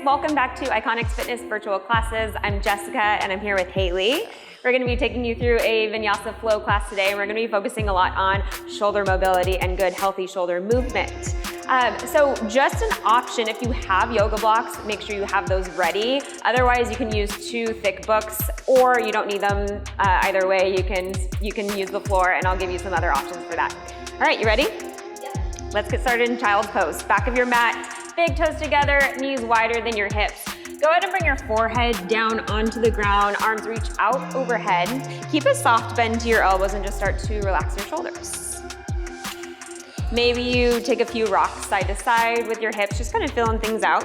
welcome back to Iconix Fitness virtual classes. I'm Jessica and I'm here with Haley. We're going to be taking you through a Vinyasa Flow class today, and we're going to be focusing a lot on shoulder mobility and good healthy shoulder movement. So just an option, if you have yoga blocks, make sure you have those ready. Otherwise, you can use 2 thick books, or you don't need them. Either way, you can use the floor, and I'll give you some other options for that. All right, you ready? Yep. Let's get started in child's pose. Back of your mat, big toes together, knees wider than your hips. Go ahead and bring your forehead down onto the ground, arms reach out overhead. Keep a soft bend to your elbows and just start to relax your shoulders. Maybe you take a few rocks side to side with your hips, just kind of feeling things out.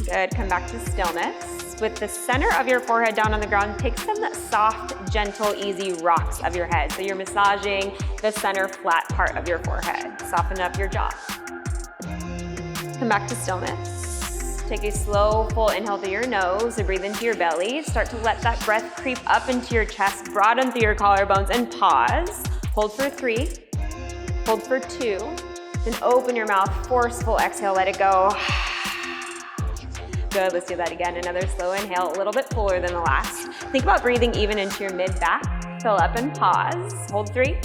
Good, come back to stillness. With the center of your forehead down on the ground, take some soft, gentle, easy rocks of your head. So you're massaging the center flat part of your forehead. Soften up your jaw. Come back to stillness. Take a slow, full inhale through your nose and breathe into your belly. Start to let that breath creep up into your chest, broaden through your collarbones, and pause. Hold for 3, hold for 2, then open your mouth, forceful exhale, let it go. Good, let's do that again. Another slow inhale, a little bit fuller than the last. Think about breathing even into your mid-back. Fill up and pause. Hold 3,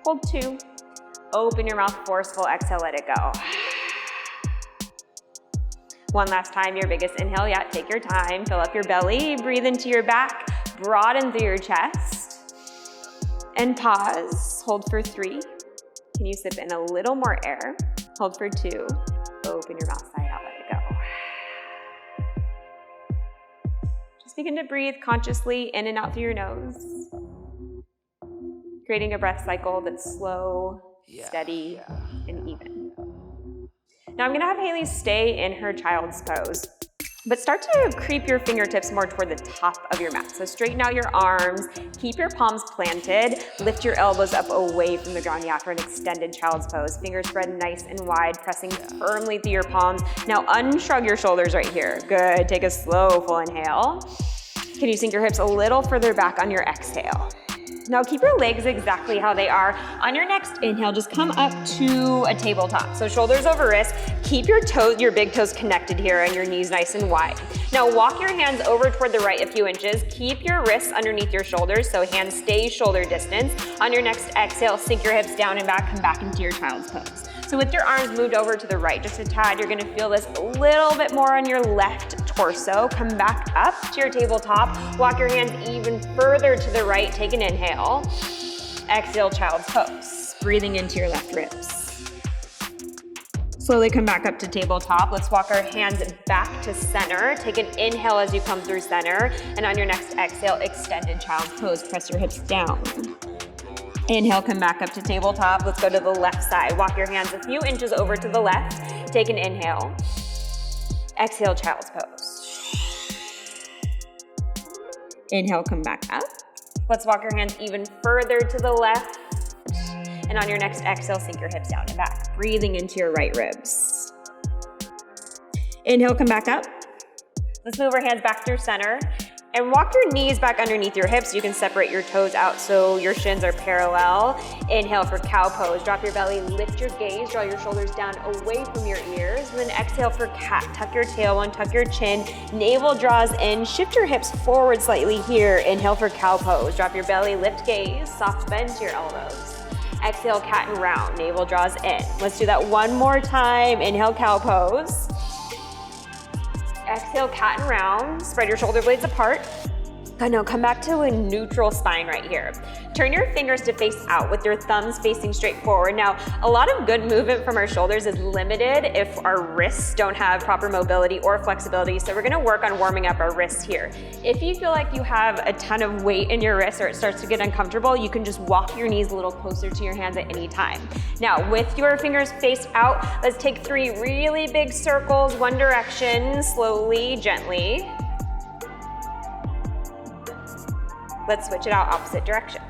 hold 2, open your mouth, forceful exhale, let it go. One last time, your biggest inhale yet. Take your time, fill up your belly, breathe into your back, broaden through your chest, and pause. Hold for 3. Can you sip in a little more air? Hold for 2. Open your mouth side out, let it go. Just begin to breathe consciously in and out through your nose, creating a breath cycle that's slow, steady, and even. Now I'm gonna have Haley stay in her child's pose, but start to creep your fingertips more toward the top of your mat. So straighten out your arms, keep your palms planted, lift your elbows up away from the ground, for an extended child's pose. Fingers spread nice and wide, pressing firmly through your palms. Now unshrug your shoulders right here. Good, take a slow, full inhale. Can you sink your hips a little further back on your exhale? Now keep your legs exactly how they are. On your next inhale, just come up to a tabletop. So shoulders over wrists. Keep your toes, your big toes connected here and your knees nice and wide. Now walk your hands over toward the right a few inches. Keep your wrists underneath your shoulders so hands stay shoulder distance. On your next exhale, sink your hips down and back, come back into your child's pose. So with your arms moved over to the right just a tad, you're gonna feel this a little bit more on your left torso. Come back up to your tabletop. Walk your hands even further to the right. Take an inhale. Exhale, child's pose. Breathing into your left ribs. Slowly come back up to tabletop. Let's walk our hands back to center. Take an inhale as you come through center. And on your next exhale, extended child's pose. Press your hips down. Inhale, come back up to tabletop. Let's go to the left side. Walk your hands a few inches over to the left. Take an inhale. Exhale, child's pose. Inhale, come back up. Let's walk your hands even further to the left. And on your next exhale, sink your hips down and back. Breathing into your right ribs. Inhale, come back up. Let's move our hands back through center. And walk your knees back underneath your hips. You can separate your toes out so your shins are parallel. Inhale for cow pose. Drop your belly, lift your gaze, draw your shoulders down away from your ears. And then exhale for cat. Tuck your tailbone, tuck your chin. Navel draws in. Shift your hips forward slightly here. Inhale for cow pose. Drop your belly, lift gaze, soft bend to your elbows. Exhale, cat and round. Navel draws in. Let's do that one more time. Inhale, cow pose. Exhale, cat and round. Spread your shoulder blades apart. Good, now come back to a neutral spine right here. Turn your fingers to face out with your thumbs facing straight forward. Now, a lot of good movement from our shoulders is limited if our wrists don't have proper mobility or flexibility, so we're gonna work on warming up our wrists here. If you feel like you have a ton of weight in your wrists or it starts to get uncomfortable, you can just walk your knees a little closer to your hands at any time. Now, with your fingers faced out, let's take 3 really big circles, one direction, slowly, gently. Let's switch it out opposite direction.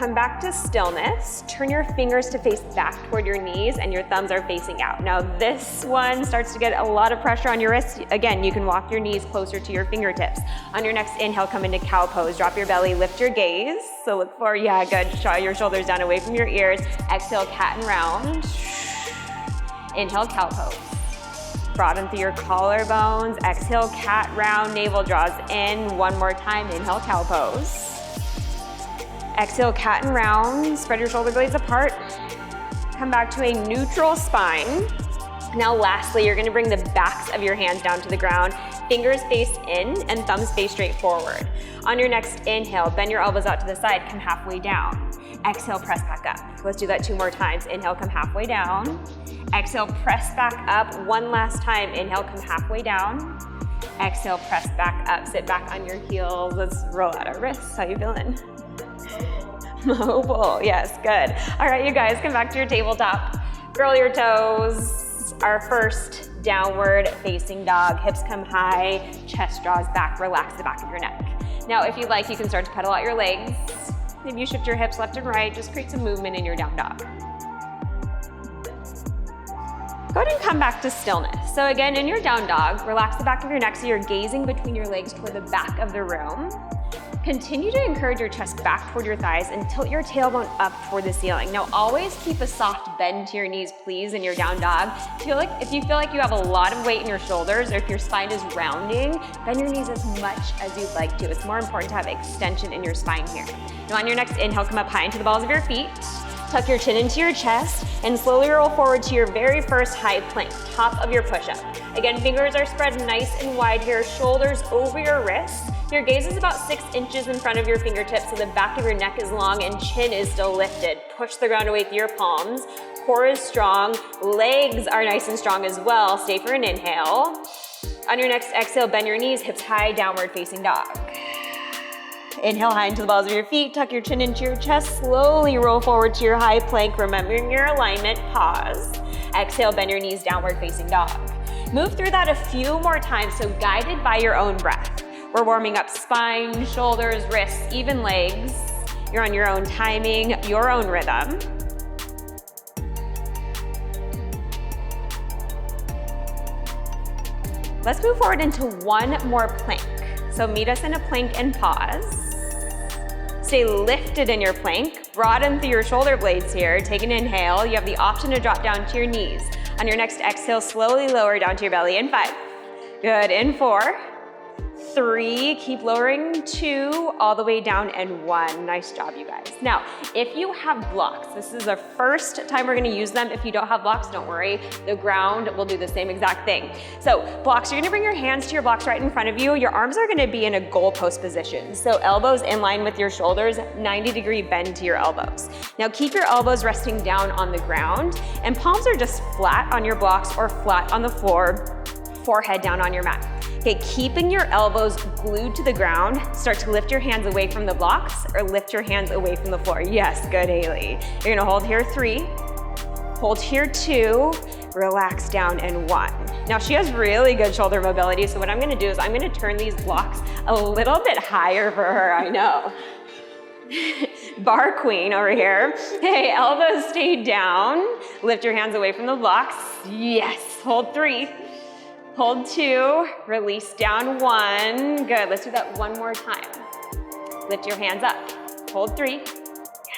come back to stillness. Turn your fingers to face back toward your knees and your thumbs are facing out. Now this one starts to get a lot of pressure on your wrists. Again, you can walk your knees closer to your fingertips. On your next inhale, come into cow pose. Drop your belly, lift your gaze. So look for, yeah, good. Draw your shoulders down away from your ears. Exhale, cat and round. Inhale, cow pose. Broaden through your collarbones. Exhale, cat round, navel draws in. One more time, inhale, cow pose. Exhale, cat and round. Spread your shoulder blades apart. Come back to a neutral spine. Now lastly, you're gonna bring the backs of your hands down to the ground. Fingers face in and thumbs face straight forward. On your next inhale, bend your elbows out to the side, come halfway down. Exhale, press back up. Let's do that 2 more times. Inhale, come halfway down. Exhale, press back up. One last time. Inhale, come halfway down. Exhale, press back up. Sit back on your heels. Let's roll out our wrists. How you feeling? Mobile, yes, good. All right, you guys, come back to your tabletop. Curl your toes. Our first downward facing dog. Hips come high, chest draws back, relax the back of your neck. Now, if you'd like, you can start to pedal out your legs. Maybe you shift your hips left and right, just create some movement in your down dog. Go ahead and come back to stillness. So again, in your down dog, relax the back of your neck so you're gazing between your legs toward the back of the room. Continue to encourage your chest back toward your thighs and tilt your tailbone up toward the ceiling. Now always keep a soft bend to your knees, please, in your down dog. If you feel like you have a lot of weight in your shoulders or if your spine is rounding, bend your knees as much as you'd like to. It's more important to have extension in your spine here. Now on your next inhale, come up high into the balls of your feet. Tuck your chin into your chest and slowly roll forward to your very first high plank, top of your push-up. Again, fingers are spread nice and wide here, shoulders over your wrists. Your gaze is about 6 inches in front of your fingertips, so the back of your neck is long and chin is still lifted. Push the ground away through your palms. Core is strong. Legs are nice and strong as well. Stay for an inhale. On your next exhale, bend your knees, hips high, downward facing dog. Inhale high into the balls of your feet, tuck your chin into your chest, slowly roll forward to your high plank, remembering your alignment, pause. Exhale, bend your knees, downward facing dog. Move through that a few more times, so guided by your own breath. We're warming up spine, shoulders, wrists, even legs. You're on your own timing, your own rhythm. Let's move forward into one more plank. So meet us in a plank and pause. Stay lifted in your plank. Broaden through your shoulder blades here. Take an inhale. You have the option to drop down to your knees. On your next exhale, slowly lower down to your belly in 5. Good, in 4. 3, keep lowering, 2, all the way down, and 1. Nice job, you guys. Now, if you have blocks, this is the first time we're gonna use them. If you don't have blocks, don't worry. The ground will do the same exact thing. So blocks, you're gonna bring your hands to your blocks right in front of you. Your arms are gonna be in a goalpost position. So elbows in line with your shoulders, 90-degree bend to your elbows. Now keep your elbows resting down on the ground, and palms are just flat on your blocks or flat on the floor, forehead down on your mat. Okay, keeping your elbows glued to the ground, start to lift your hands away from the blocks or lift your hands away from the floor. Yes, good, Haley. You're gonna hold here 3, hold here 2, relax down, and 1. Now she has really good shoulder mobility, so what I'm gonna do is I'm gonna turn these blocks a little bit higher for her, I know. Bar queen over here. Hey, elbows stay down. Lift your hands away from the blocks. Yes, hold 3. Hold 2, release down 1. Good, let's do that one more time. Lift your hands up. Hold 3.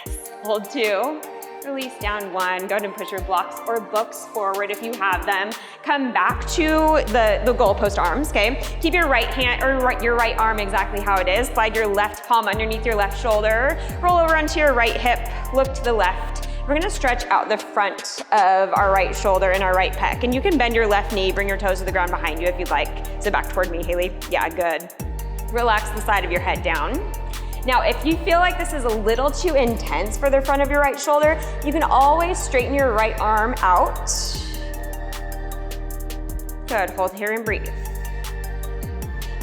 Yes, hold 2. Release down 1. Go ahead and push your blocks or books forward if you have them. Come back to the goalpost arms, okay? Keep your right hand or your right arm exactly how it is. Slide your left palm underneath your left shoulder. Roll over onto your right hip. Look to the left. We're gonna stretch out the front of our right shoulder and our right pec. And you can bend your left knee, bring your toes to the ground behind you if you'd like. Sit back toward me, Haley. Yeah, good. Relax the side of your head down. Now, if you feel like this is a little too intense for the front of your right shoulder, you can always straighten your right arm out. Good, hold here and breathe.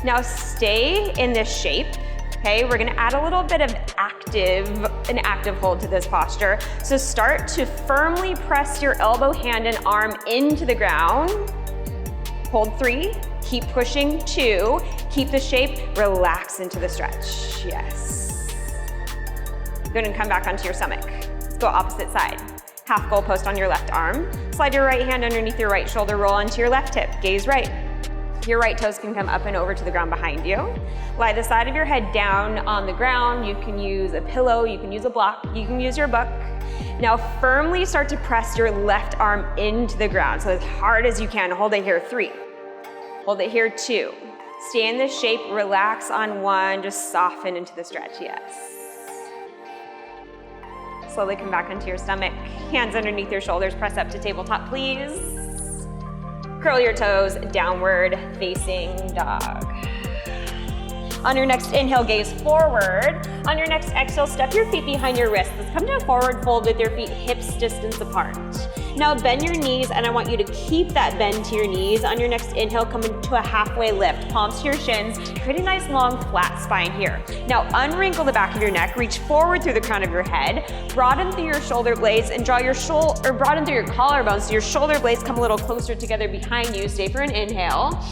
Now stay in this shape. Okay, we're gonna add a little bit of an active hold to this posture. So start to firmly press your elbow, hand, and arm into the ground. Hold 3, keep pushing 2, keep the shape, relax into the stretch, yes. Good, and come back onto your stomach. Let's go opposite side. Half goal post on your left arm. Slide your right hand underneath your right shoulder, roll onto your left hip, gaze right. Your right toes can come up and over to the ground behind you. Lie the side of your head down on the ground. You can use a pillow, you can use a block, you can use your book. Now firmly start to press your left arm into the ground. So as hard as you can, hold it here, 3. Hold it here, 2. Stay in this shape, relax on 1, just soften into the stretch, yes. Slowly come back onto your stomach. Hands underneath your shoulders, press up to tabletop, please. Curl your toes, downward facing dog. On your next inhale, gaze forward. On your next exhale, step your feet behind your wrists. Let's come to a forward fold with your feet hips distance apart. Now bend your knees, and I want you to keep that bend to your knees. On your next inhale, come into a halfway lift. Palms to your shins. Create a nice long flat spine here. Now unwrinkle the back of your neck. Reach forward through the crown of your head. Broaden through your shoulder blades and draw your broaden through your collarbones so your shoulder blades come a little closer together behind you. Stay for an inhale.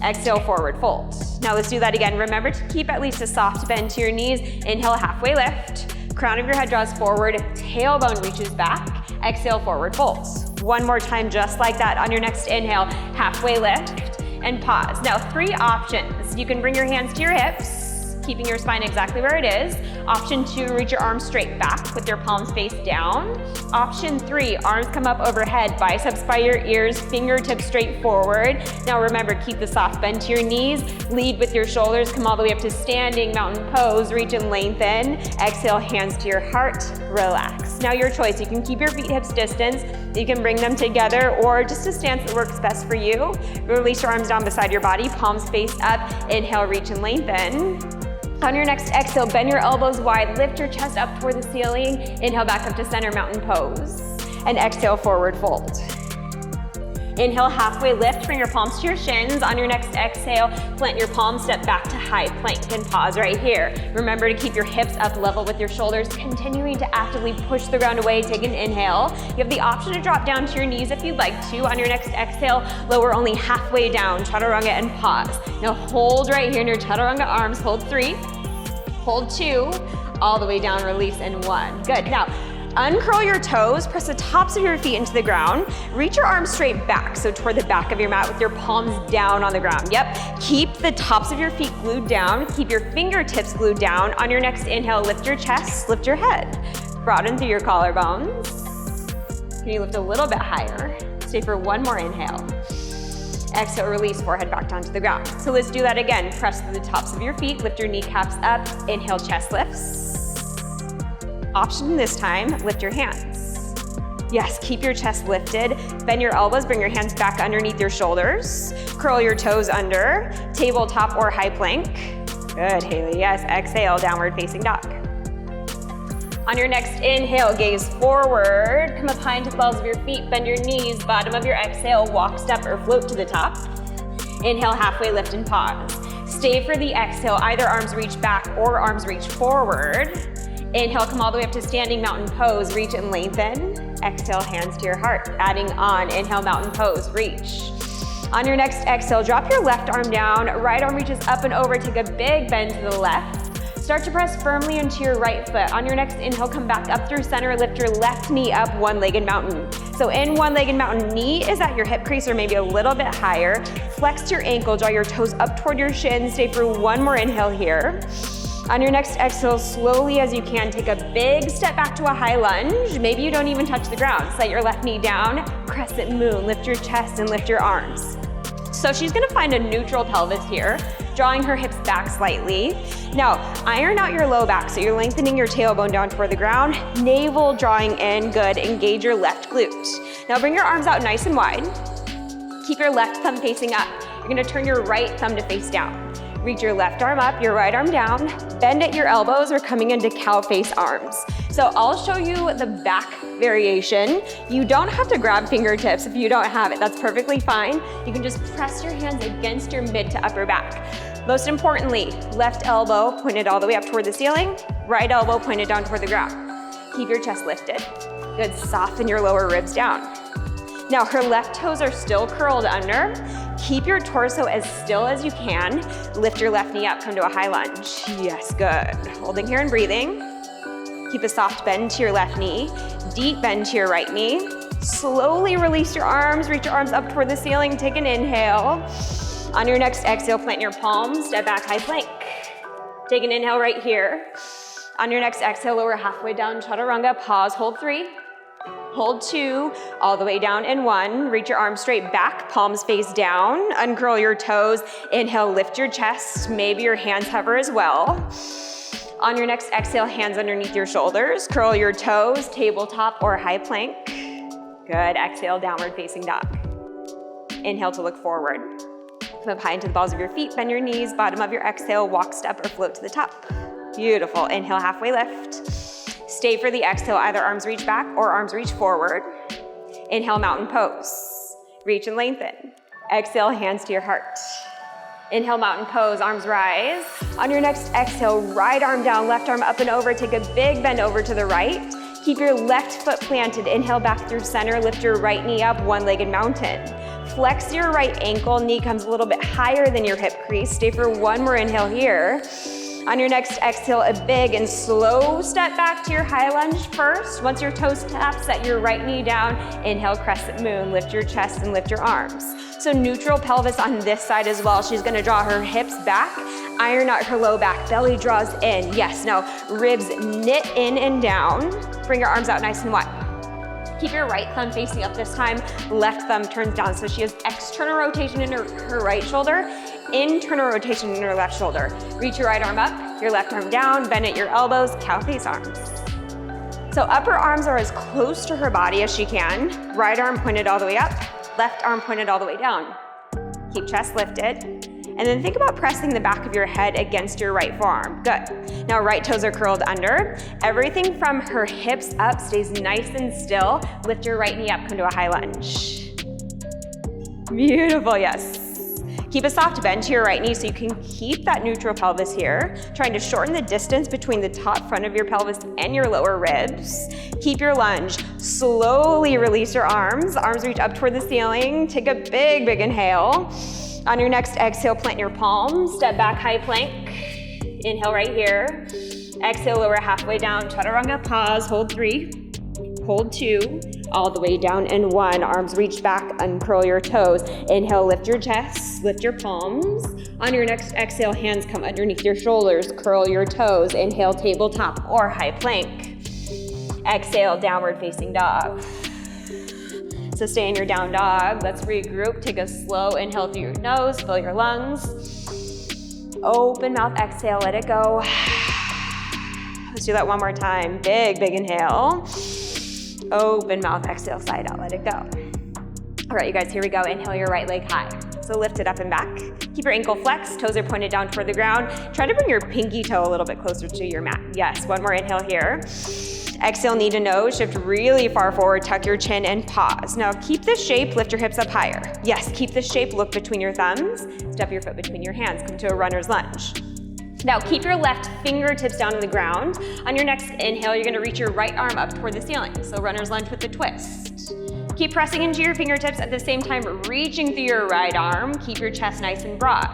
Exhale, forward fold. Now let's do that again. Remember to keep at least a soft bend to your knees. Inhale, halfway lift. Crown of your head draws forward, tailbone reaches back. Exhale, forward folds. One more time, just like that. On your next inhale, halfway lift and pause. Now 3 options. You can bring your hands to your hips, keeping your spine exactly where it is. Option 2, reach your arms straight back with your palms face down. Option 3, arms come up overhead, biceps by your ears, fingertips straight forward. Now remember, keep the soft bend to your knees, lead with your shoulders, come all the way up to standing mountain pose, reach and lengthen. Exhale, hands to your heart, relax. Now your choice, you can keep your feet hips distance, you can bring them together, or just a stance that works best for you. Release your arms down beside your body, palms face up, inhale, reach and lengthen. On your next exhale, bend your elbows wide, lift your chest up toward the ceiling, inhale back up to center mountain pose, and exhale, forward fold. Inhale, halfway lift, bring your palms to your shins. On your next exhale, plant your palms, step back to high plank, and pause right here. Remember to keep your hips up level with your shoulders, continuing to actively push the ground away. Take an inhale. You have the option to drop down to your knees if you'd like to. On your next exhale, lower only halfway down, chaturanga, and pause. Now hold right here in your chaturanga arms. Hold 3, hold 2, all the way down, release, and 1. Good. Now, uncurl your toes, press the tops of your feet into the ground, reach your arms straight back, so toward the back of your mat with your palms down on the ground. Yep, keep the tops of your feet glued down, keep your fingertips glued down. On your next inhale, lift your chest, lift your head. Broaden through your collarbones. Can you lift a little bit higher? Stay for 1 more inhale. Exhale, release, forehead back down to the ground. So let's do that again. Press through the tops of your feet, lift your kneecaps up, inhale, chest lifts. Option this time, lift your hands. Yes, keep your chest lifted. Bend your elbows, bring your hands back underneath your shoulders. Curl your toes under, tabletop or high plank. Good, Haley, yes. Exhale, downward facing dog. On your next inhale, gaze forward. Come up high into the balls of your feet, bend your knees. Bottom of your exhale, walk, step, or float to the top. Inhale, halfway lift and pause. Stay for the exhale, either arms reach back or arms reach forward. Inhale, come all the way up to standing mountain pose, reach and lengthen. Exhale, hands to your heart. Adding on, inhale, mountain pose, reach. On your next exhale, drop your left arm down, right arm reaches up and over, take a big bend to the left. Start to press firmly into your right foot. On your next inhale, come back up through center, lift your left knee up, one-legged mountain. So in one-legged mountain, knee is at your hip crease or maybe a little bit higher. Flex your ankle, draw your toes up toward your shins. Stay for 1 more inhale here. On your next exhale, slowly as you can, take a big step back to a high lunge. Maybe you don't even touch the ground. Set your left knee down, crescent moon, lift your chest and lift your arms. So she's gonna find a neutral pelvis here, drawing her hips back slightly. Now, iron out your low back, so you're lengthening your tailbone down toward the ground, navel drawing in, good, engage your left glute. Now bring your arms out nice and wide. Keep your left thumb facing up. You're gonna turn your right thumb to face down. Reach your left arm up, your right arm down, bend at your elbows or coming into cow face arms. So I'll show you the back variation. You don't have to grab fingertips if you don't have it, that's perfectly fine. You can just press your hands against your mid to upper back. Most importantly, left elbow pointed all the way up toward the ceiling, right elbow pointed down toward the ground. Keep your chest lifted. Good, soften your lower ribs down. Now her left toes are still curled under. Keep your torso as still as you can. Lift your left knee up, come to a high lunge. Yes, good. Holding here and breathing. Keep a soft bend to your left knee, deep bend to your right knee. Slowly release your arms, reach your arms up toward the ceiling, take an inhale. On your next exhale, plant your palms, step back, high plank. Take an inhale right here. On your next exhale, lower halfway down, chaturanga, pause, hold 3. Hold 2, all the way down in 1. Reach your arms straight back, palms face down. Uncurl your toes. Inhale, lift your chest. Maybe your hands hover as well. On your next exhale, hands underneath your shoulders. Curl your toes, tabletop or high plank. Good, exhale, downward facing dog. Inhale to look forward. Come up high into the balls of your feet, bend your knees, bottom of your exhale, walk, step, or float to the top. Beautiful, inhale, halfway lift. Stay for the exhale, either arms reach back or arms reach forward. Inhale, mountain pose. Reach and lengthen. Exhale, hands to your heart. Inhale, mountain pose, arms rise. On your next exhale, right arm down, left arm up and over. Take a big bend over to the right. Keep your left foot planted. Inhale back through center. Lift your right knee up, one-legged mountain. Flex your right ankle. Knee comes a little bit higher than your hip crease. Stay for one more inhale here. On your next exhale, a big and slow step back to your high lunge first. Once your toes tap, set your right knee down. Inhale, crescent moon. Lift your chest and lift your arms. So neutral pelvis on this side as well. She's gonna draw her hips back, iron out her low back, belly draws in. Yes, now ribs knit in and down. Bring your arms out nice and wide. Keep your right thumb facing up this time, left thumb turns down. So she has external rotation in her right shoulder, internal rotation in her left shoulder. Reach your right arm up, your left arm down, bend at your elbows, cow face arms. So upper arms are as close to her body as she can. Right arm pointed all the way up, left arm pointed all the way down. Keep chest lifted. And then think about pressing the back of your head against your right forearm. Good. Now right toes are curled under. Everything from her hips up stays nice and still. Lift your right knee up, come to a high lunge. Beautiful, yes. Keep a soft bend to your right knee so you can keep that neutral pelvis here. Trying to shorten the distance between the top front of your pelvis and your lower ribs. Keep your lunge. Slowly release your arms. Arms reach up toward the ceiling. Take a big, big inhale. On your next exhale, plant your palms, step back, high plank. Inhale right here. Exhale, lower halfway down, chaturanga, pause, hold 3, hold 2, all the way down in 1. Arms reach back, uncurl your toes. Inhale, lift your chest, lift your palms. On your next exhale, hands come underneath your shoulders, curl your toes. Inhale, tabletop or high plank. Exhale, downward facing dog. So stay in your down dog. Let's regroup. Take a slow inhale through your nose, fill your lungs. Open mouth, exhale, let it go. Let's do that one more time. Big, big inhale. Open mouth, exhale, side out, let it go. All right, you guys, here we go. Inhale your right leg high. So lift it up and back. Keep your ankle flexed, toes are pointed down toward the ground. Try to bring your pinky toe a little bit closer to your mat. Yes, one more inhale here. Exhale, knee to nose, shift really far forward, tuck your chin and pause. Now keep this shape, lift your hips up higher. Yes, keep this shape, look between your thumbs, step your foot between your hands, come to a runner's lunge. Now keep your left fingertips down to the ground. On your next inhale, you're gonna reach your right arm up toward the ceiling. So runner's lunge with the twist. Keep pressing into your fingertips at the same time, reaching through your right arm. Keep your chest nice and broad.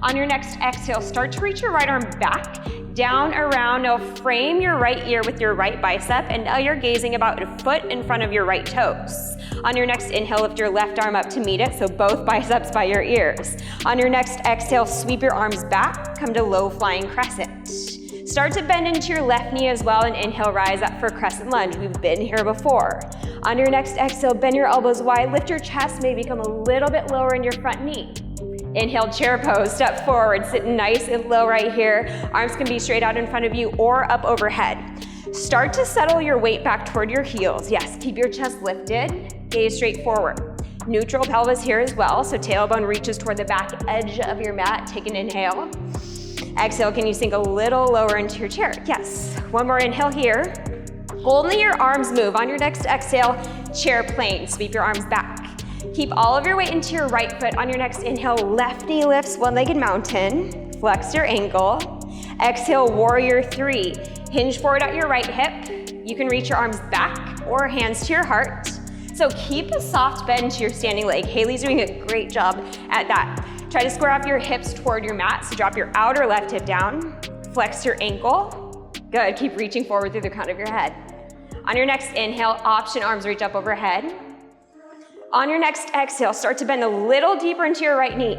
On your next exhale, start to reach your right arm back, down, around. Now frame your right ear with your right bicep, and now you're gazing about a foot in front of your right toes. On your next inhale, lift your left arm up to meet it, so both biceps by your ears. On your next exhale, sweep your arms back, come to low flying crescent. Start to bend into your left knee as well, and inhale, rise up for crescent lunge. We've been here before. On your next exhale, bend your elbows wide, lift your chest, maybe come a little bit lower in your front knee. Inhale, chair pose, step forward, sit nice and low right here. Arms can be straight out in front of you or up overhead. Start to settle your weight back toward your heels. Yes, keep your chest lifted, gaze straight forward. Neutral pelvis here as well, so tailbone reaches toward the back edge of your mat. Take an inhale. Exhale, can you sink a little lower into your chair? Yes. One more inhale here. Only your arms move. On your next exhale, chair plane. Sweep your arms back. Keep all of your weight into your right foot. On your next inhale, left knee lifts, one-legged mountain. Flex your ankle. Exhale, warrior 3. Hinge forward at your right hip. You can reach your arms back or hands to your heart. So keep a soft bend to your standing leg. Haley's doing a great job at that. Try to square up your hips toward your mat. So drop your outer left hip down. Flex your ankle. Good, keep reaching forward through the crown of your head. On your next inhale, option arms reach up overhead. On your next exhale, start to bend a little deeper into your right knee.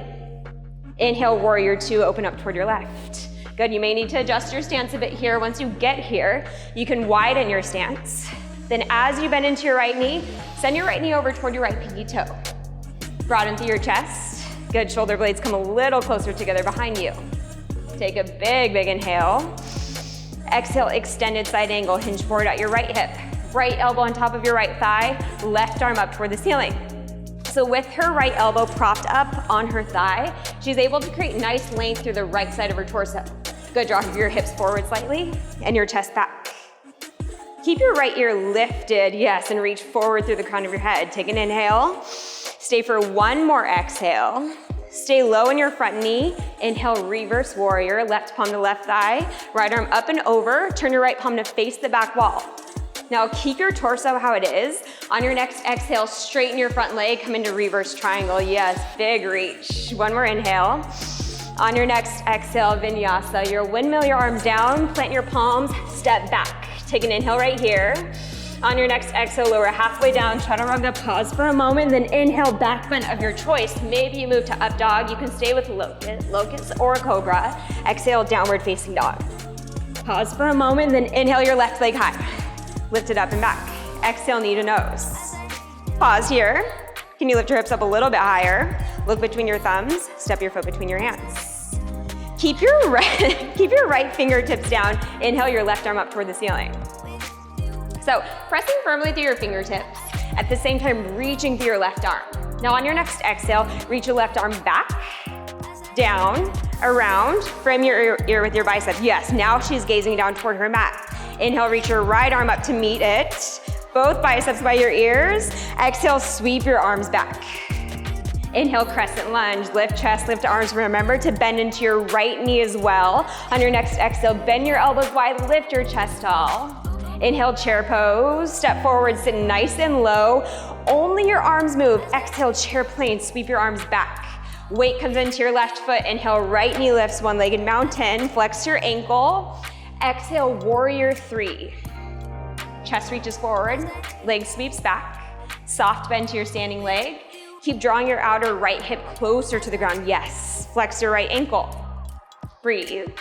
Inhale, warrior two, open up toward your left. Good, you may need to adjust your stance a bit here. Once you get here, you can widen your stance. Then as you bend into your right knee, send your right knee over toward your right pinky toe. Broaden through your chest. Good, shoulder blades come a little closer together behind you. Take a big, big inhale. Exhale, extended side angle, hinge forward at your right hip. Right elbow on top of your right thigh, left arm up toward the ceiling. So with her right elbow propped up on her thigh, she's able to create nice length through the right side of her torso. Good, draw your hips forward slightly and your chest back. Keep your right ear lifted, yes, and reach forward through the crown of your head. Take an inhale. Stay for one more exhale. Stay low in your front knee. Inhale, reverse warrior, left palm to left thigh. Right arm up and over. Turn your right palm to face the back wall. Now keep your torso how it is. On your next exhale, straighten your front leg, come into reverse triangle. Yes, big reach. One more inhale. On your next exhale, vinyasa. You'll windmill your arms down, plant your palms, step back. Take an inhale right here. On your next exhale, lower halfway down, chaturanga, pause for a moment, then inhale, back bend of your choice. Maybe you move to up dog. You can stay with locust or a cobra. Exhale, downward facing dog. Pause for a moment, then inhale your left leg high. Lift it up and back. Exhale, knee to nose. Pause here. Can you lift your hips up a little bit higher? Look between your thumbs, step your foot between your hands. Keep your right fingertips down. Inhale your left arm up toward the ceiling. So pressing firmly through your fingertips, at the same time reaching through your left arm. Now on your next exhale, reach your left arm back, down, around, frame your ear with your bicep. Yes, now she's gazing down toward her mat. Inhale, reach your right arm up to meet it. Both biceps by your ears. Exhale, sweep your arms back. Inhale, crescent lunge, lift chest, lift arms. Remember to bend into your right knee as well. On your next exhale, bend your elbows wide, lift your chest tall. Inhale, chair pose, step forward, sit nice and low. Only your arms move. Exhale, chair plane, sweep your arms back. Weight comes into your left foot. Inhale, right knee lifts, one-legged mountain. Flex your ankle. Exhale, warrior three. Chest reaches forward, leg sweeps back. Soft bend to your standing leg. Keep drawing your outer right hip closer to the ground. Yes, flex your right ankle. Breathe.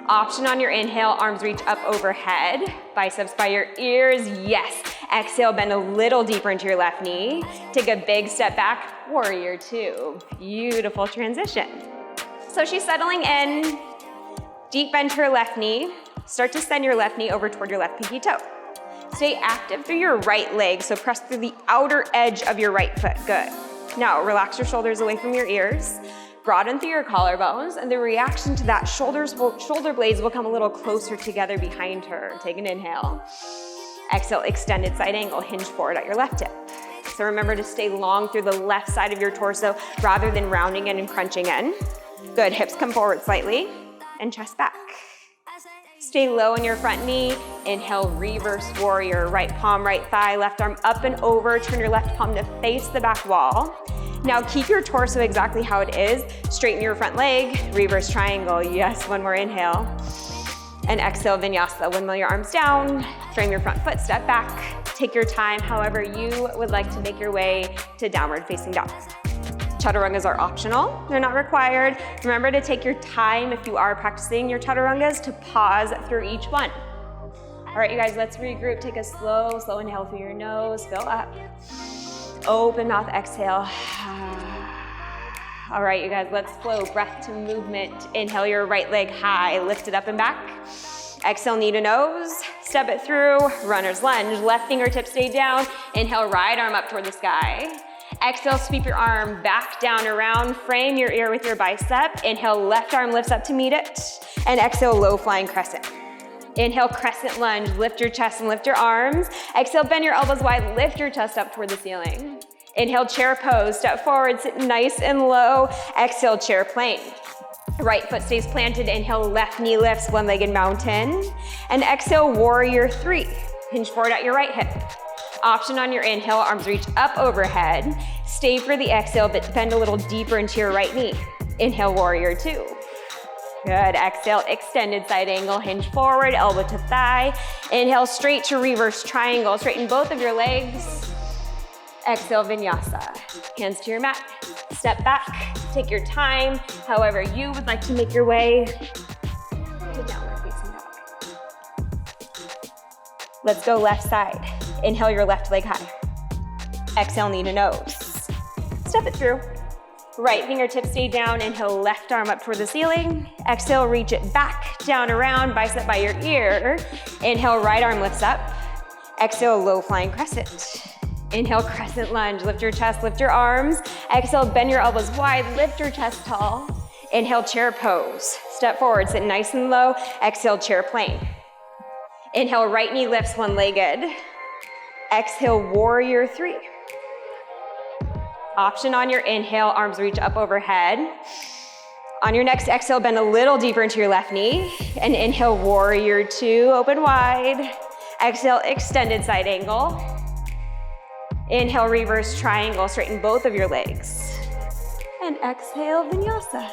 Option on your inhale, arms reach up overhead, biceps by your ears, yes. Exhale, bend a little deeper into your left knee. Take a big step back, warrior two. Beautiful transition. So she's settling in, deep bend to her left knee. Start to send your left knee over toward your left pinky toe. Stay active through your right leg, so press through the outer edge of your right foot, good. Now, relax your shoulders away from your ears. Broaden through your collarbones, and the reaction to that, shoulder blades will come a little closer together behind her. Take an inhale. Exhale, extended side angle, hinge forward at your left hip. So remember to stay long through the left side of your torso rather than rounding in and crunching in. Good, hips come forward slightly, and chest back. Stay low in your front knee. Inhale, reverse warrior. Right palm, right thigh, left arm up and over. Turn your left palm to face the back wall. Now keep your torso exactly how it is. Straighten your front leg, reverse triangle. Yes, one more inhale. And exhale, vinyasa. Windmill your arms down, frame your front foot, step back. Take your time, however you would like to make your way to downward facing dog. Chaturangas are optional, they're not required. Remember to take your time if you are practicing your chaturangas to pause through each one. All right, you guys, let's regroup. Take a slow inhale through your nose, fill up. Open mouth, exhale. All right, you guys, let's flow. Breath to movement. Inhale your right leg high, lift it up and back. Exhale, knee to nose, step it through, runner's lunge. Left fingertips stay down. Inhale, right arm up toward the sky. Exhale, sweep your arm back, down, around. Frame your ear with your bicep. Inhale, left arm lifts up to meet it. And exhale, low flying crescent. Inhale, crescent lunge, lift your chest and lift your arms. Exhale, bend your elbows wide, lift your chest up toward the ceiling. Inhale, chair pose, step forward, sit nice and low. Exhale, chair plane. Right foot stays planted. Inhale, left knee lifts, one-legged mountain. And exhale, warrior three. Hinge forward at your right hip. Option on your inhale, arms reach up overhead. Stay for the exhale, but bend a little deeper into your right knee. Inhale, warrior two. Good, exhale, extended side angle, hinge forward, elbow to thigh. Inhale, straight to reverse triangle. Straighten both of your legs. Exhale, vinyasa. Hands to your mat. Step back, take your time, however you would like to make your way to downward facing dog. Let's go left side. Inhale your left leg high. Exhale, knee to nose. Step it through. Right fingertips stay down. Inhale, left arm up toward the ceiling. Exhale, reach it back, down, around, bicep by your ear. Inhale, right arm lifts up. Exhale, low flying crescent. Inhale, crescent lunge. Lift your chest, lift your arms. Exhale, bend your elbows wide, lift your chest tall. Inhale, chair pose. Step forward, sit nice and low. Exhale, chair plane. Inhale, right knee lifts, one-legged. Exhale, warrior three. Option on your inhale, arms reach up overhead. On your next exhale, bend a little deeper into your left knee. And inhale, warrior two, open wide. Exhale, extended side angle. Inhale, reverse triangle, straighten both of your legs. And exhale, vinyasa.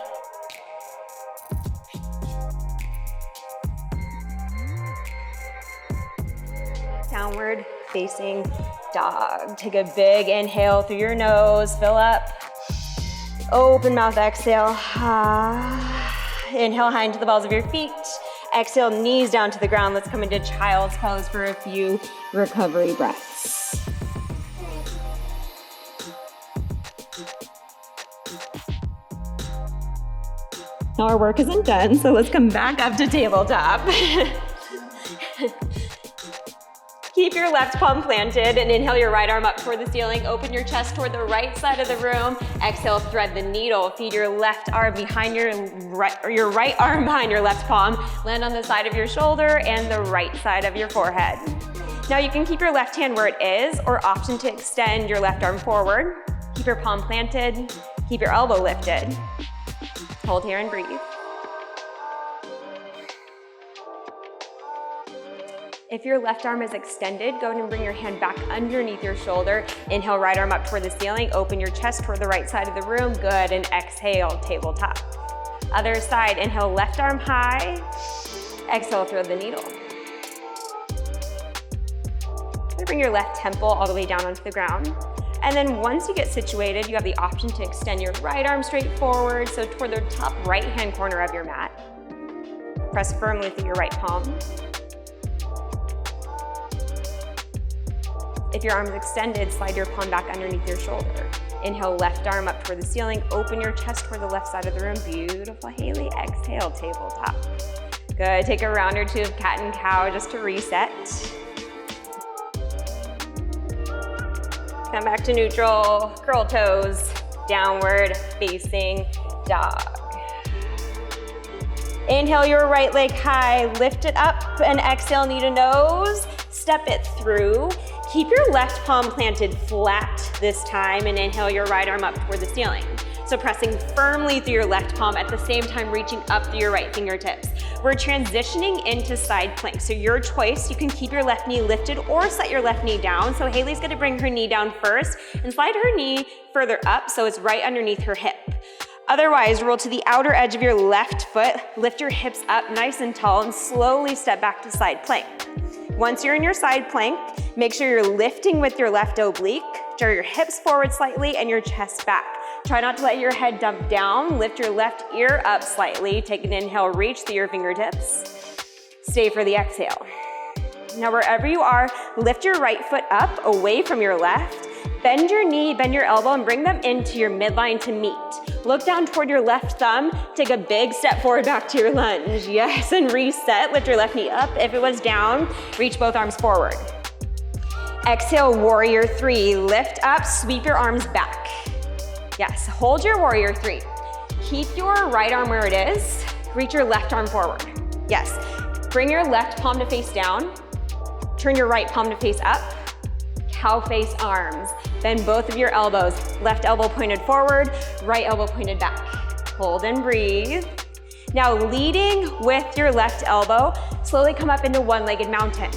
Downward facing dog. Take a big inhale through your nose, fill up. Open mouth, exhale. Inhale, high into the balls of your feet. Exhale, knees down to the ground. Let's come into child's pose for a few recovery breaths. Now our work isn't done, so let's come back up to tabletop. Keep your left palm planted and inhale your right arm up toward the ceiling. Open your chest toward the right side of the room. Exhale, thread the needle. Feed your left arm behind your right arm behind your left palm. Land on the side of your shoulder and the right side of your forehead. Now you can keep your left hand where it is or option to extend your left arm forward. Keep your palm planted. Keep your elbow lifted. Hold here and breathe. If your left arm is extended, go ahead and bring your hand back underneath your shoulder. Inhale, right arm up toward the ceiling. Open your chest toward the right side of the room. Good, and exhale, tabletop. Other side, inhale, left arm high. Exhale, throw the needle. Bring your left temple all the way down onto the ground. And then once you get situated, you have the option to extend your right arm straight forward, so toward the top right-hand corner of your mat. Press firmly through your right palm. If your arm is extended, slide your palm back underneath your shoulder. Inhale, left arm up toward the ceiling. Open your chest toward the left side of the room. Beautiful, Haley. Exhale, tabletop. Good. Take a round or two of cat and cow just to reset. Come back to neutral. Curl toes. Downward facing dog. Inhale your right leg high. Lift it up and exhale, knee to nose. Step it through. Keep your left palm planted flat this time and inhale your right arm up toward the ceiling. So pressing firmly through your left palm at the same time reaching up through your right fingertips. We're transitioning into side plank. So your choice, you can keep your left knee lifted or set your left knee down. So Haley's gonna bring her knee down first and slide her knee further up so it's right underneath her hip. Otherwise, roll to the outer edge of your left foot, lift your hips up nice and tall and slowly step back to side plank. Once you're in your side plank, make sure you're lifting with your left oblique. Draw your hips forward slightly and your chest back. Try not to let your head dump down. Lift your left ear up slightly. Take an inhale, reach through your fingertips. Stay for the exhale. Now wherever you are, lift your right foot up away from your left. Bend your knee, bend your elbow, and bring them into your midline to meet. Look down toward your left thumb. Take a big step forward back to your lunge. Yes, and reset. Lift your left knee up. If it was down, reach both arms forward. Exhale, warrior three. Lift up, sweep your arms back. Yes, hold your warrior three. Keep your right arm where it is. Reach your left arm forward. Yes, bring your left palm to face down. Turn your right palm to face up. Cow face arms. Bend both of your elbows. Left elbow pointed forward, right elbow pointed back. Hold and breathe. Now leading with your left elbow, slowly come up into one-legged mountain.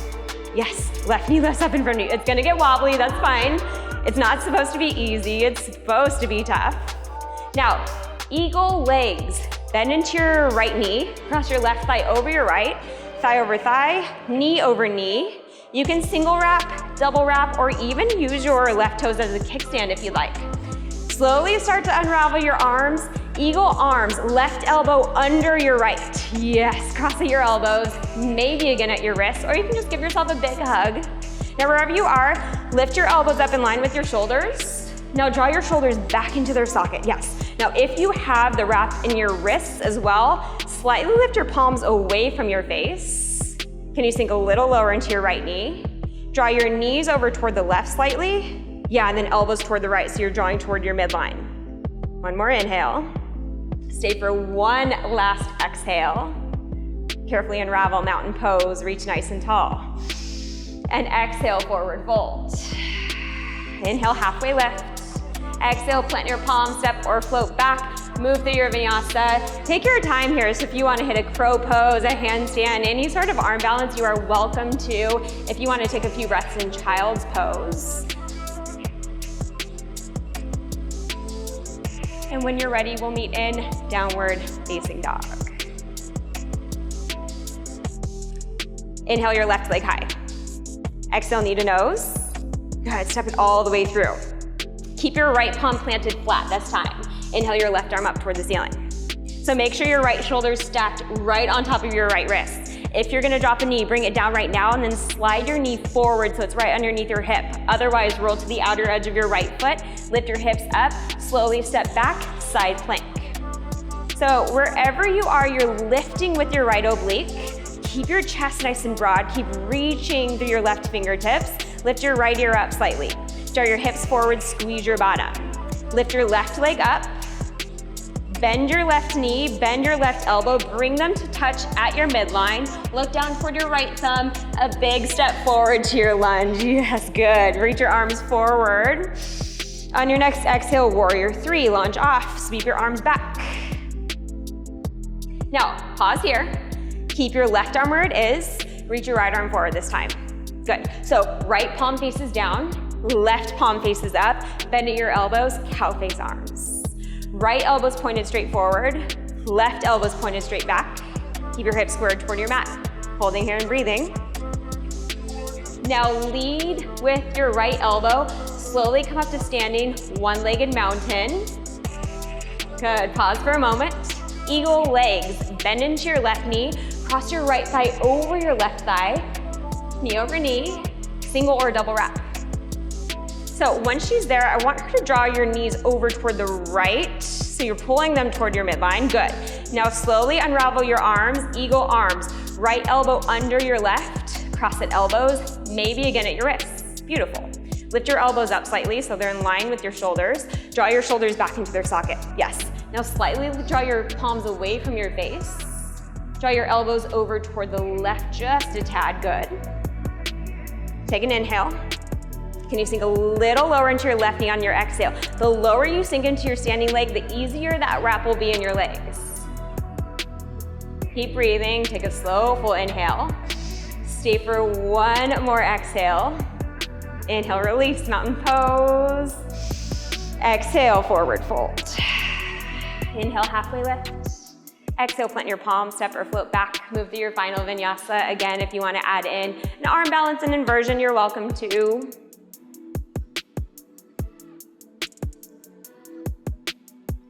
Yes, left knee lifts up in front of you. It's gonna get wobbly, that's fine. It's not supposed to be easy, it's supposed to be tough. Now, eagle legs. Bend into your right knee, cross your left thigh over your right, thigh over thigh, knee over knee. You can single wrap, double wrap, or even use your left toes as a kickstand if you'd like. Slowly start to unravel your arms. Eagle arms, left elbow under your right. Yes, crossing your elbows, maybe again at your wrists, or you can just give yourself a big hug. Now wherever you are, lift your elbows up in line with your shoulders. Now draw your shoulders back into their socket, yes. Now if you have the wrap in your wrists as well, slightly lift your palms away from your face. Can you sink a little lower into your right knee? Draw your knees over toward the left slightly. Yeah, and then elbows toward the right, so you're drawing toward your midline. One more inhale. Stay for one last exhale. Carefully unravel mountain pose, reach nice and tall. And exhale, forward fold. Inhale, halfway lift. Exhale, plant your palm, step or float back. Move through your vinyasa. Take your time here, so if you want to hit a crow pose, a handstand, any sort of arm balance, you are welcome to. If you want to take a few breaths in child's pose. And when you're ready, we'll meet in downward facing dog. Inhale your left leg high. Exhale, knee to nose. Good, step it all the way through. Keep your right palm planted flat this time. Inhale your left arm up toward the ceiling. So make sure your right shoulder's stacked right on top of your right wrist. If you're gonna drop a knee, bring it down right now and then slide your knee forward so it's right underneath your hip. Otherwise, roll to the outer edge of your right foot, lift your hips up, slowly step back, side plank. So wherever you are, you're lifting with your right oblique. Keep your chest nice and broad. Keep reaching through your left fingertips. Lift your right ear up slightly. Draw your hips forward, squeeze your bottom. Lift your left leg up. Bend your left knee, bend your left elbow, bring them to touch at your midline. Look down toward your right thumb, a big step forward to your lunge. Yes, good. Reach your arms forward. On your next exhale, warrior three, launch off, sweep your arms back. Now, pause here. Keep your left arm where it is. Reach your right arm forward this time. Good. So right palm faces down, left palm faces up, bend at your elbows, cow face arms. Right elbows pointed straight forward, left elbows pointed straight back. Keep your hips squared toward your mat. Holding here and breathing. Now lead with your right elbow. Slowly come up to standing, one-legged mountain. Good, pause for a moment. Eagle legs, bend into your left knee, cross your right thigh over your left thigh, knee over knee, single or double wrap. So once she's there, I want her to draw your knees over toward the right, so you're pulling them toward your midline, good. Now slowly unravel your arms, eagle arms, right elbow under your left, cross at elbows, maybe again at your wrists, beautiful. Lift your elbows up slightly so they're in line with your shoulders. Draw your shoulders back into their socket, yes. Now slightly draw your palms away from your face. Draw your elbows over toward the left just a tad, good. Take an inhale. Can you sink a little lower into your left knee on your exhale? The lower you sink into your standing leg, the easier that wrap will be in your legs. Keep breathing, take a slow full inhale. Stay for one more exhale. Inhale, release, mountain pose. Exhale, forward fold. Inhale, halfway lift. Exhale, plant your palms, step or float back. Move through your final vinyasa. Again, if you want to add in an arm balance and inversion, you're welcome to.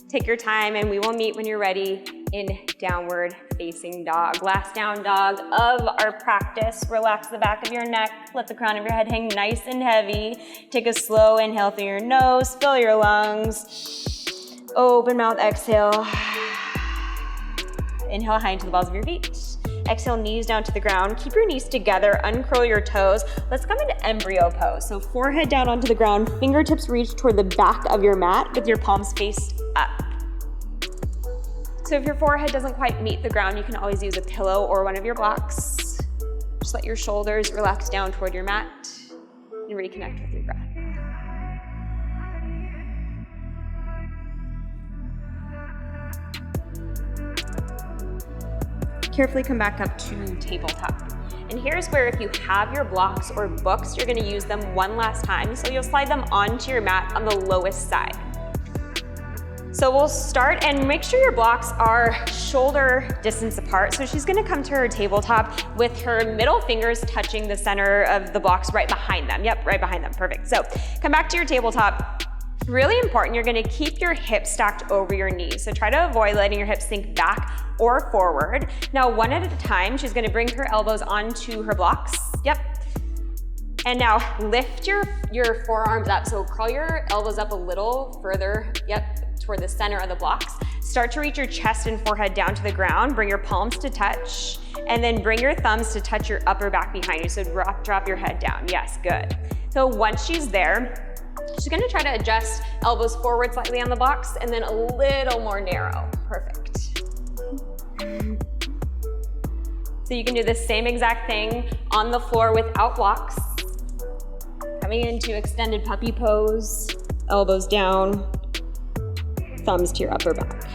Take your time and we will meet when you're ready in downward facing dog. Last down dog of our practice. Relax the back of your neck. Let the crown of your head hang nice and heavy. Take a slow inhale through your nose. Fill your lungs. Open mouth, exhale. Inhale high into the balls of your feet. Exhale, knees down to the ground. Keep your knees together, uncurl your toes. Let's come into embryo pose. So forehead down onto the ground, fingertips reach toward the back of your mat with your palms faced up. So if your forehead doesn't quite meet the ground, you can always use a pillow or one of your blocks. Just let your shoulders relax down toward your mat and reconnect with your breath. Carefully come back up to tabletop. And here's where if you have your blocks or books, you're gonna use them one last time. So you'll slide them onto your mat on the lowest side. So we'll start, and make sure your blocks are shoulder distance apart. So she's gonna come to her tabletop with her middle fingers touching the center of the blocks right behind them. Yep, right behind them, perfect. So come back to your tabletop. Really important, you're gonna keep your hips stacked over your knees. So try to avoid letting your hips sink back or forward. Now, one at a time, she's gonna bring her elbows onto her blocks. Yep. And now lift your forearms up. So curl your elbows up a little further, yep, toward the center of the blocks. Start to reach your chest and forehead down to the ground. Bring your palms to touch, and then bring your thumbs to touch your upper back behind you. So drop your head down. Yes, good. So once she's there, she's gonna try to adjust elbows forward slightly on the blocks and then a little more narrow. Perfect. So you can do the same exact thing on the floor without blocks. Coming into extended puppy pose, elbows down, thumbs to your upper back.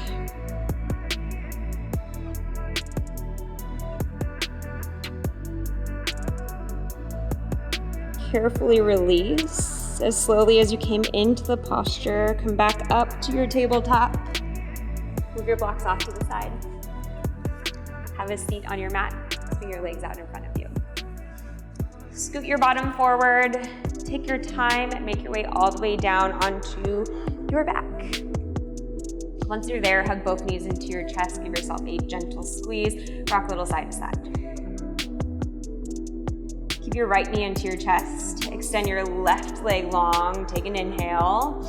Carefully release as slowly as you came into the posture. Come back up to your tabletop. Move your blocks off to the side. Have a seat on your mat. Swing your legs out in front of you. Scoot your bottom forward. Take your time and make your way all the way down onto your back. Once you're there, hug both knees into your chest. Give yourself a gentle squeeze. Rock a little side to side. Keep your right knee into your chest. Extend your left leg long. Take an inhale.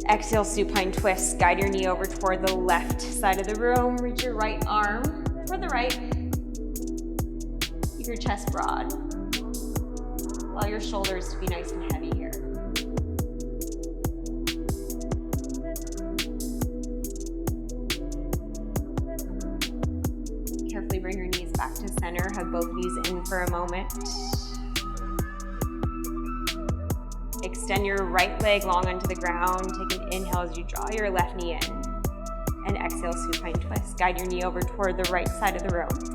Exhale, supine twist. Guide your knee over toward the left side of the room. Reach your right arm toward the right. Keep your chest broad. Allow your shoulders to be nice and heavy here. Carefully bring your knees back to center. Hug both knees in for a moment. Extend your right leg long onto the ground. Take an inhale as you draw your left knee in. And exhale, supine twist. Guide your knee over toward the right side of the room.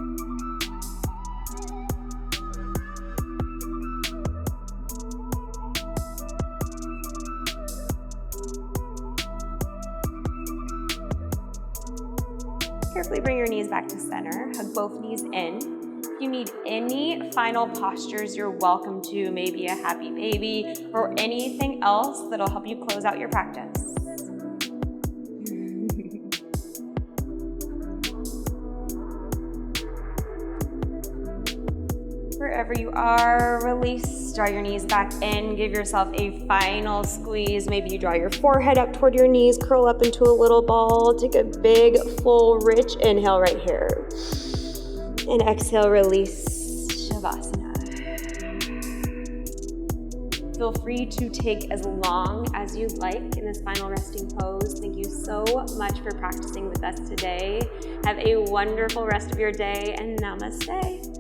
Carefully bring your knees back to center. Hug both knees in. If you need any final postures, you're welcome to, maybe a happy baby or anything else that'll help you close out your practice. Wherever you are, release, draw your knees back in, give yourself a final squeeze. Maybe you draw your forehead up toward your knees, curl up into a little ball. Take a big, full, rich inhale right here. And exhale, release, Savasana. Feel free to take as long as you'd like in this final resting pose. Thank you so much for practicing with us today. Have a wonderful rest of your day, and namaste.